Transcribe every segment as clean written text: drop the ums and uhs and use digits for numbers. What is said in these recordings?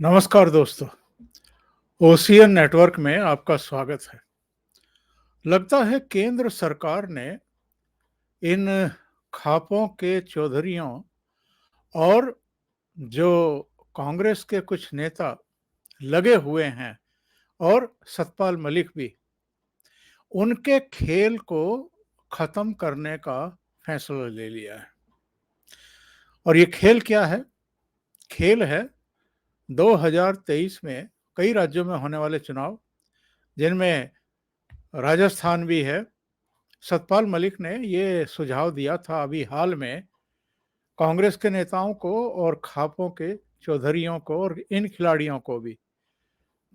नमस्कार दोस्तों। Ocean network में आपका स्वागत है। लगता है केंद्र सरकार ने इन खापों के चौधरियों और जो कांग्रेस के कुछ नेता लगे हुए हैं और सतपाल मलिक भी, उनके खेल को खत्म करने का फैसला ले लिया है। और ये खेल क्या है? खेल है 2023 में कई राज्यों में होने वाले चुनाव, जिनमें राजस्थान भी है। सतपाल मलिक ने ये सुझाव दिया था अभी हाल में कांग्रेस के नेताओं को और खापों के चौधरियों को और इन खिलाड़ियों को भी,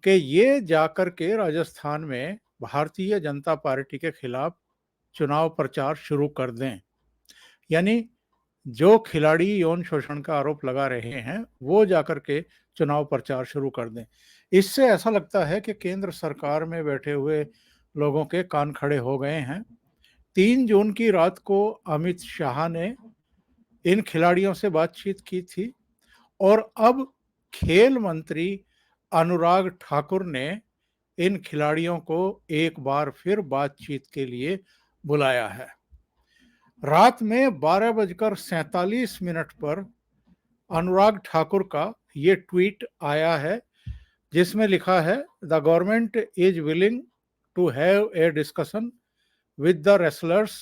कि ये जाकर के राजस्थान में भारतीय जनता पार्टी के खिलाफ चुनाव प्रचार शुरू कर दें। यानी जो खिलाड़ी यौन शोषण का आरोप लगा रहे हैं वो जाकर के चुनाव प्रचार शुरू कर दें। इससे ऐसा लगता है कि केंद्र सरकार में बैठे हुए लोगों के कान खड़े हो गए हैं। 3 जून की रात को अमित शाह ने इन खिलाड़ियों से बातचीत की थी और अब खेल मंत्री अनुराग ठाकुर ने इन खिलाड़ियों को एक बार फिर बातचीत के लिए बुलाया है। रात में 12:47 पर अनुराग ठाकुर का ये ट्वीट आया है, जिसमें लिखा है, the government is willing to have a discussion with the wrestlers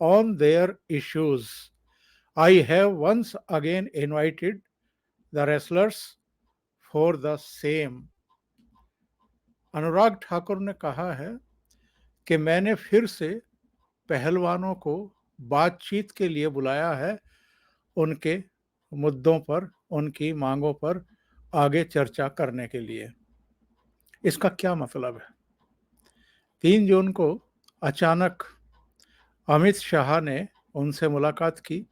on their issues. I have once again invited the wrestlers for the same. Anurag Thakur ने कहा है कि मैंने फिर से पहलवानों को बातचीत के लिए बुलाया है, उनके मुद्दों पर, उनकी मांगों पर आगे चर्चा करने के लिए। इसका क्या मतलब है? 3 जून को अचानक अमित शाह ने उनसे मुलाकात की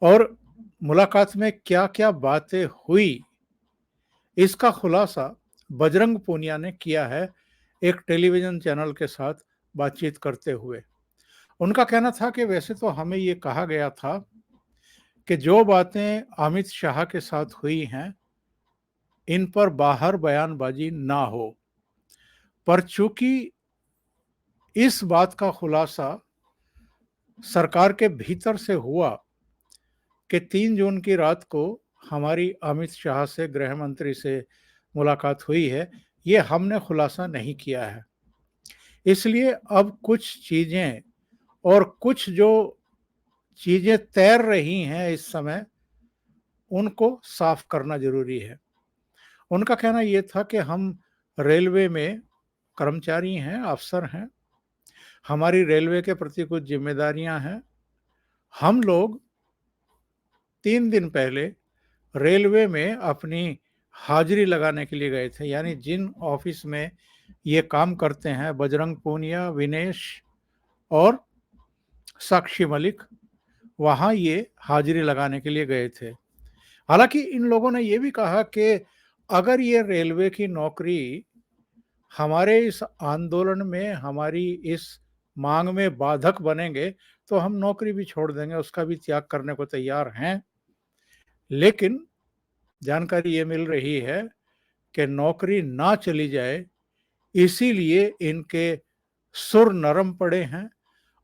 और मुलाकात में क्या क्या बातें हुई, इसका खुलासा बजरंग पूनिया ने किया है एक टेलीविजन चैनल के साथ बातचीत करते हुए। उनका कहना था कि वैसे तो हमें ये कहा गया था कि जो बातें अमित शाह के साथ हुई हैं इन पर बाहर बयानबाजी ना हो, पर चूंकि इस बात का खुलासा सरकार के भीतर से हुआ कि 3 जून की रात को हमारी अमित शाह से, गृह मंत्री से मुलाकात हुई है, ये हमने खुलासा नहीं किया है। इसलिए अब कुछ चीज़ें और कुछ जो चीज़ें तैर रही हैं इस समय, उनको साफ करना ज़रूरी है। उनका कहना ये था कि हम रेलवे में कर्मचारी हैं, अफ़सर हैं, हमारी रेलवे के प्रति कुछ ज़िम्मेदारियाँ हैं। हम लोग 3 दिन पहले रेलवे में अपनी हाजिरी लगाने के लिए गए थे। यानी जिन ऑफिस में ये काम करते हैं बजरंग पूनिया, विनेश और साक्षी मलिक, वहाँ ये हाजिरी लगाने के लिए गए थे। हालांकि इन लोगों ने ये भी कहा कि अगर ये रेलवे की नौकरी हमारे इस आंदोलन में, हमारी इस मांग में बाधक बनेंगे तो हम नौकरी भी छोड़ देंगे, उसका भी त्याग करने को तैयार हैं। लेकिन जानकारी ये मिल रही है कि नौकरी ना चली जाए, इसीलिए इनके सुर नरम पड़े हैं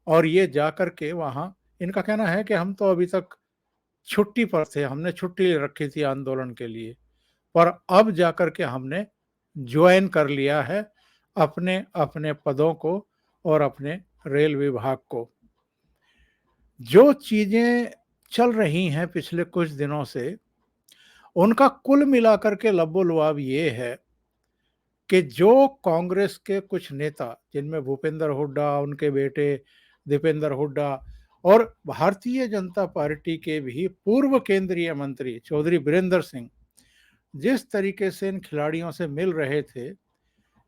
और ये जाकर के वहाँ, इनका कहना है कि हम तो अभी तक छुट्टी पर थे, हमने छुट्टी रखी थी आंदोलन के लिए, पर अब जाकर के हमने ज्वाइन कर लिया है अपने अपने पदों को और अपने रेल विभाग को। जो चीज़ें चल रही हैं पिछले कुछ दिनों से, उनका कुल मिलाकर के लबो-लुआब ये है कि जो कांग्रेस के कुछ नेता, जिनमें भूपेंद्र हुड्डा, उनके बेटे दीपेंद्र हुड्डा और भारतीय जनता पार्टी के भी पूर्व केंद्रीय मंत्री चौधरी बीरेंद्र सिंह, जिस तरीके से इन खिलाड़ियों से मिल रहे थे,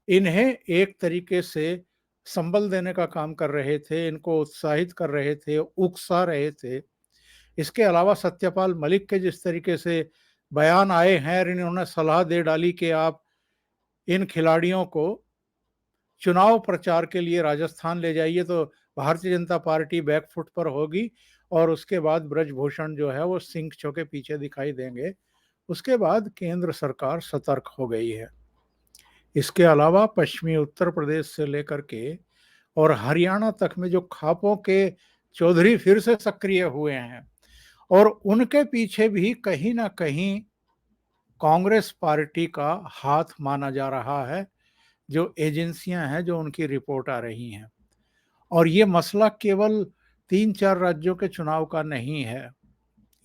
इन्हें एक तरीके से संबल देने का काम कर रहे थे, इनको उत्साहित कर रहे थे, उकसा रहे थे। इसके अलावा सत्यपाल मलिक के जिस तरीके से बयान आए हैं और इन्होंने सलाह दे डाली कि आप इन खिलाड़ियों को चुनाव प्रचार के लिए राजस्थान ले जाइए तो भारतीय जनता पार्टी बैकफुट पर होगी और उसके बाद ब्रजभूषण जो है वो सिंह के पीछे दिखाई देंगे। उसके बाद केंद्र सरकार सतर्क हो गई है। इसके अलावा पश्चिमी उत्तर प्रदेश से लेकर के और हरियाणा तक में जो खापों के चौधरी फिर से सक्रिय हुए हैं और उनके पीछे भी कहीं ना कहीं कांग्रेस पार्टी का हाथ माना जा रहा है, जो एजेंसियां हैं जो उनकी रिपोर्ट आ रही हैं। और ये मसला केवल 3-4 राज्यों के चुनाव का नहीं है,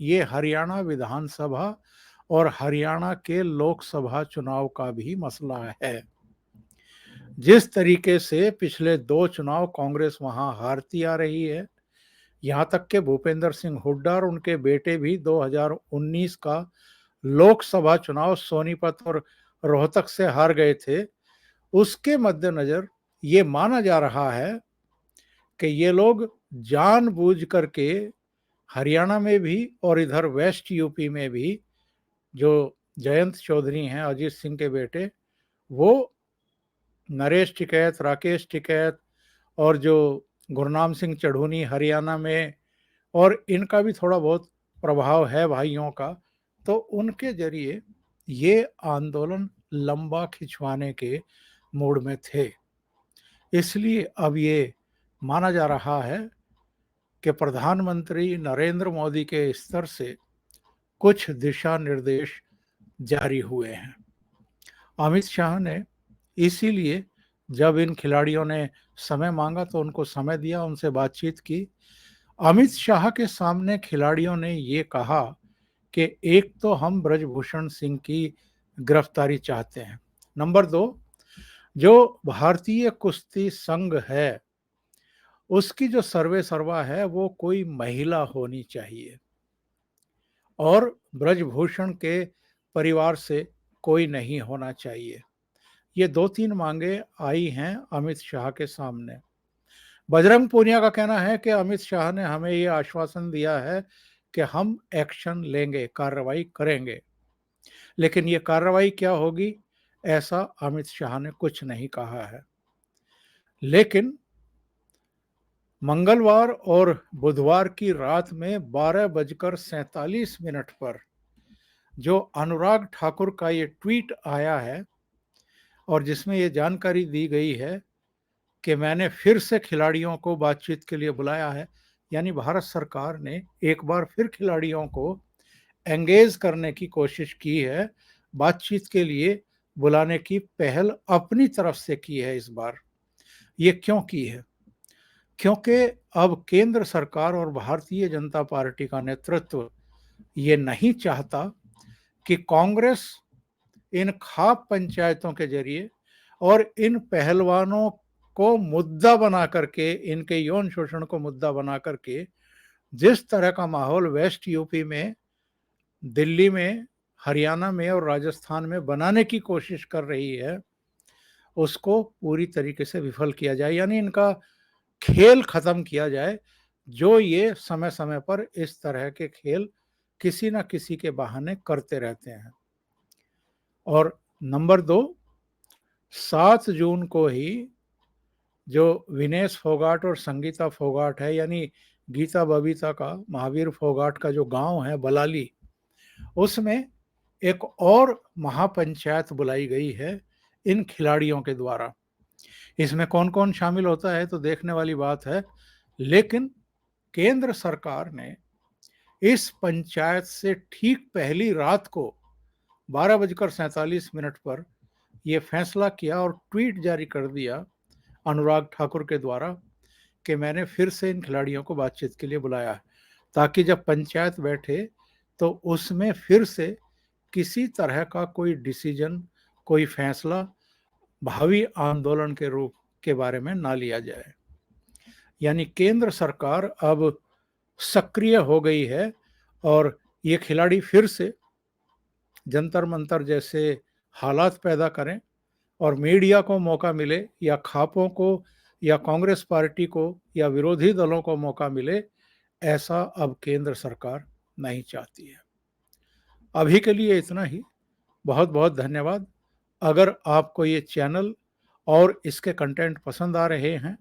ये हरियाणा विधानसभा और हरियाणा के लोकसभा चुनाव का भी मसला है। जिस तरीके से पिछले 2 चुनाव कांग्रेस वहां हारती आ रही है, यहाँ तक के भूपेंद्र सिंह हुड्डा और उनके बेटे भी 2019 का लोकसभा चुनाव सोनीपत और रोहतक से हार गए थे। उसके मद्देनजर ये माना जा रहा है कि ये लोग जानबूझ करके हरियाणा में भी और इधर वेस्ट यूपी में भी जो जयंत चौधरी हैं, अजीत सिंह के बेटे, वो नरेश टिकैत, राकेश टिकैत और जो गुरनाम सिंह चढ़ूनी हरियाणा में, और इनका भी थोड़ा बहुत प्रभाव है भाइयों का, तो उनके जरिए ये आंदोलन लंबा खिंचवाने के मूड में थे। इसलिए अब ये माना जा रहा है कि प्रधानमंत्री नरेंद्र मोदी के स्तर से कुछ दिशा निर्देश जारी हुए हैं। अमित शाह ने इसीलिए जब इन खिलाड़ियों ने समय मांगा तो उनको समय दिया, उनसे बातचीत की। अमित शाह के सामने खिलाड़ियों ने ये कहा कि एक तो हम ब्रजभूषण सिंह की गिरफ्तारी चाहते हैं, नंबर 2 जो भारतीय कुश्ती संघ है उसकी जो सर्वे सर्वा है वो कोई महिला होनी चाहिए और ब्रजभूषण के परिवार से कोई नहीं होना चाहिए। ये 2-3 मांगे आई हैं अमित शाह के सामने। बजरंग पूनिया का कहना है कि अमित शाह ने हमें ये आश्वासन दिया है कि हम एक्शन लेंगे, कार्रवाई करेंगे, लेकिन ये कार्रवाई क्या होगी ऐसा अमित शाह ने कुछ नहीं कहा है। लेकिन मंगलवार और बुधवार की रात में 12:47 पर जो अनुराग ठाकुर का ये ट्वीट आया है और जिसमें ये जानकारी दी गई है कि मैंने फिर से खिलाड़ियों को बातचीत के लिए बुलाया है, यानी भारत सरकार ने एक बार फिर खिलाड़ियों को एंगेज करने की कोशिश की है, बातचीत के लिए बुलाने की पहल अपनी तरफ से की है इस बार। ये क्यों की है? क्योंकि अब केंद्र सरकार और भारतीय जनता पार्टी का नेतृत्व ये नहीं चाहता कि कांग्रेस इन खाप पंचायतों के जरिए और इन पहलवानों को मुद्दा बना करके, इनके यौन शोषण को मुद्दा बना करके जिस तरह का माहौल वेस्ट यूपी में, दिल्ली में, हरियाणा में और राजस्थान में बनाने की कोशिश कर रही है, उसको पूरी तरीके से विफल किया जाए, यानी इनका खेल खत्म किया जाए, जो ये समय समय पर इस तरह के खेल किसी ना किसी के बहाने करते रहते हैं। और नंबर 2, 7 जून को ही जो विनेश फोगाट और संगीता फोगाट है, यानी गीता बबीता का, महावीर फोगाट का जो गांव है बलाली, उसमें एक और महापंचायत बुलाई गई है इन खिलाड़ियों के द्वारा। इसमें कौन कौन शामिल होता है तो देखने वाली बात है, लेकिन केंद्र सरकार ने इस पंचायत से ठीक पहली रात को 12:47 पर यह फैसला किया और ट्वीट जारी कर दिया अनुराग ठाकुर के द्वारा कि मैंने फिर से इन खिलाड़ियों को बातचीत के लिए बुलाया है, ताकि जब पंचायत बैठे तो उसमें फिर से किसी तरह का कोई डिसीजन, कोई फैसला भावी आंदोलन के रूप के बारे में ना लिया जाए। यानी केंद्र सरकार अब सक्रिय हो गई है और ये खिलाड़ी फिर से जंतर मंतर जैसे हालात पैदा करें और मीडिया को मौका मिले या खापों को या कांग्रेस पार्टी को या विरोधी दलों को मौका मिले, ऐसा अब केंद्र सरकार नहीं चाहती है। अभी के लिए इतना ही। बहुत बहुत धन्यवाद। अगर आपको ये चैनल और इसके कंटेंट पसंद आ रहे हैं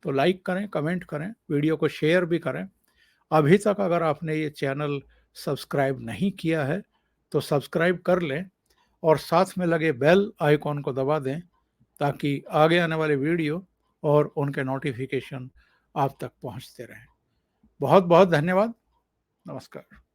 तो लाइक करें, कमेंट करें, वीडियो को शेयर भी करें। अभी तक अगर आपने ये चैनल सब्सक्राइब नहीं किया है तो सब्सक्राइब कर लें और साथ में लगे बेल आइकॉन को दबा दें ताकि आगे आने वाले वीडियो और उनके नोटिफिकेशन आप तक पहुंचते रहें। बहुत बहुत धन्यवाद। नमस्कार।